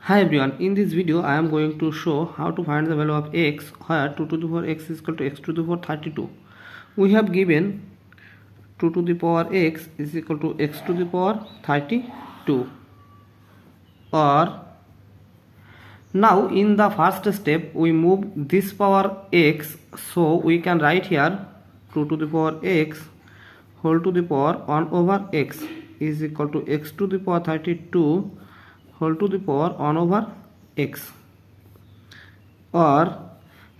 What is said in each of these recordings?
Hi everyone, in this video I am going to show how to find the value of x where 2 to the power x is equal to x to the power 32. We have given 2 to the power x is equal to x to the power 32. Or now in the first step we move this power x, so we can write here 2 to the power x whole to the power 1 over x is equal to x to the power 32 whole to the power 1 over x, or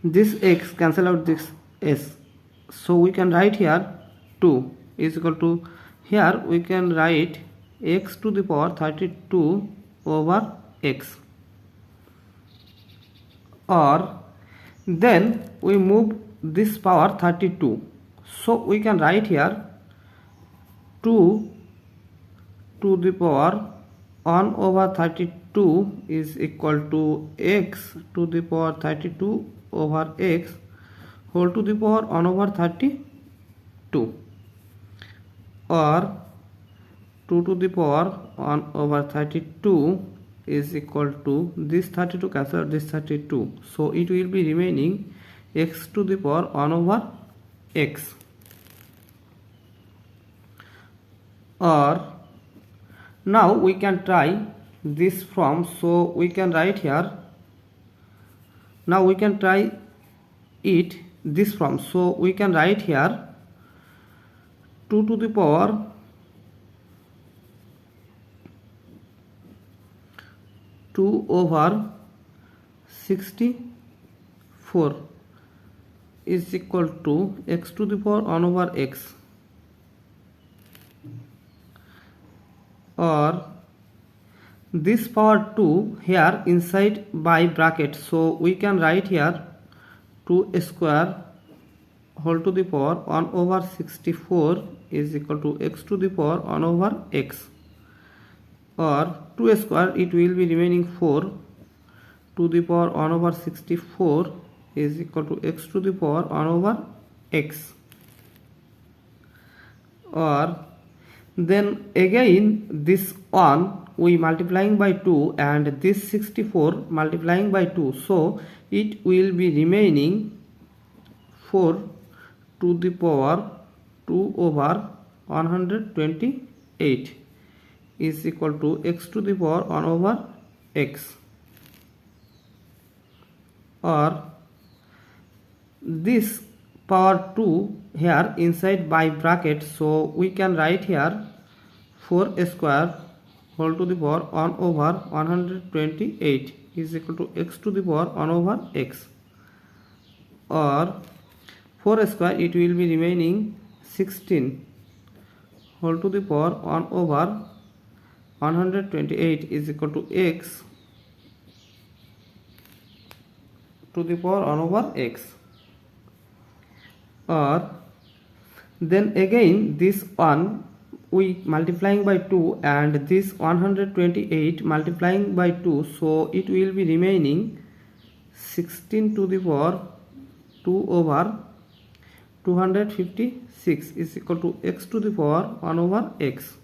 this x cancel out this s, so we can write here 2 is equal to, here we can write x to the power 32 over x, or then we move this power 32, so we can write here 2 to the power 1 over 32 is equal to x to the power 32 over x whole to the power 1 over 32, or 2 to the power 1 over 32 is equal to this 32 cancel out this 32, so it will be remaining x to the power 1 over x, or now we can try this from, so we can write here, now we can try it this from, so we can write here 2 to the power 2 over 64 is equal to x to the power 1 over x, or this power 2 here inside by bracket, so we can write here 2 square whole to the power 1 over 64 is equal to x to the power 1 over x, or 2 square it will be remaining 4 to the power 1 over 64 is equal to x to the power 1 over x, or then again this 1 we multiplying by 2 and this 64 multiplying by 2, so it will be remaining 4 to the power 2 over 128 is equal to x to the power 1 over x, or this power 2 here inside by bracket, so we can write here 4 square whole to the power 1 over 128 is equal to x to the power 1 over x, or 4 square it will be remaining 16 whole to the power 1 over 128 is equal to x to the power 1 over x, or then again this 1 we multiplying by 2 and this 128 multiplying by 2, so it will be remaining 16 to the power 2 over 256 is equal to x to the power 1 over x.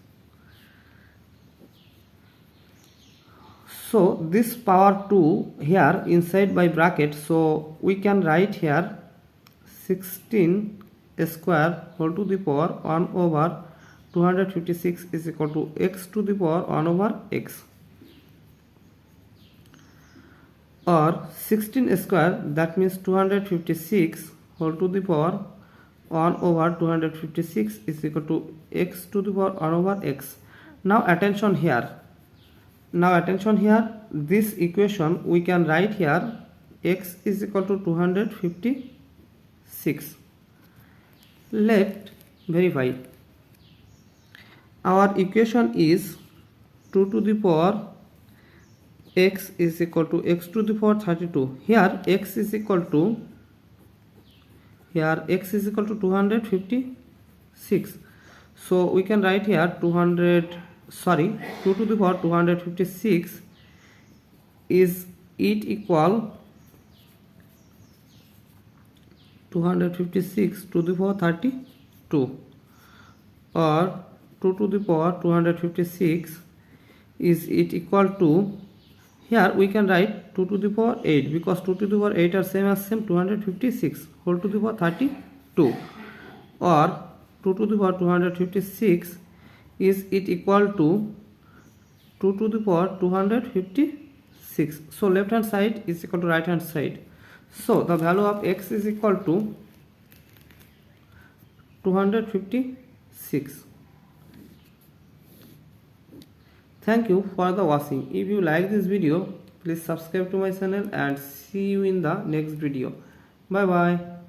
So this power 2 here inside by bracket, so we can write here 16 square whole to the power 1 over 256 is equal to x to the power 1 over x, or 16 square that means 256 whole to the power 1 over 256 is equal to x to the power 1 over x. Now attention here, this equation we can write here x is equal to 256. Let's verify. Our equation is 2 to the power x is equal to x to the power 32. Here x is equal to 256. So we can write here 2 to the power 256 is it equal 256 to the power 32, or 2 to the power 256 is it equal to Here we can write 2 to the power 8 because 2 to the power 8 are same as 256 whole to the power 32, or 2 to the power 256 is it equal to 2 to the power 256. So left hand side is equal to right hand side. So the value of x is equal to 256. Thank you for the watching. If you like this video, please subscribe to my channel and see you in the next video. Bye bye.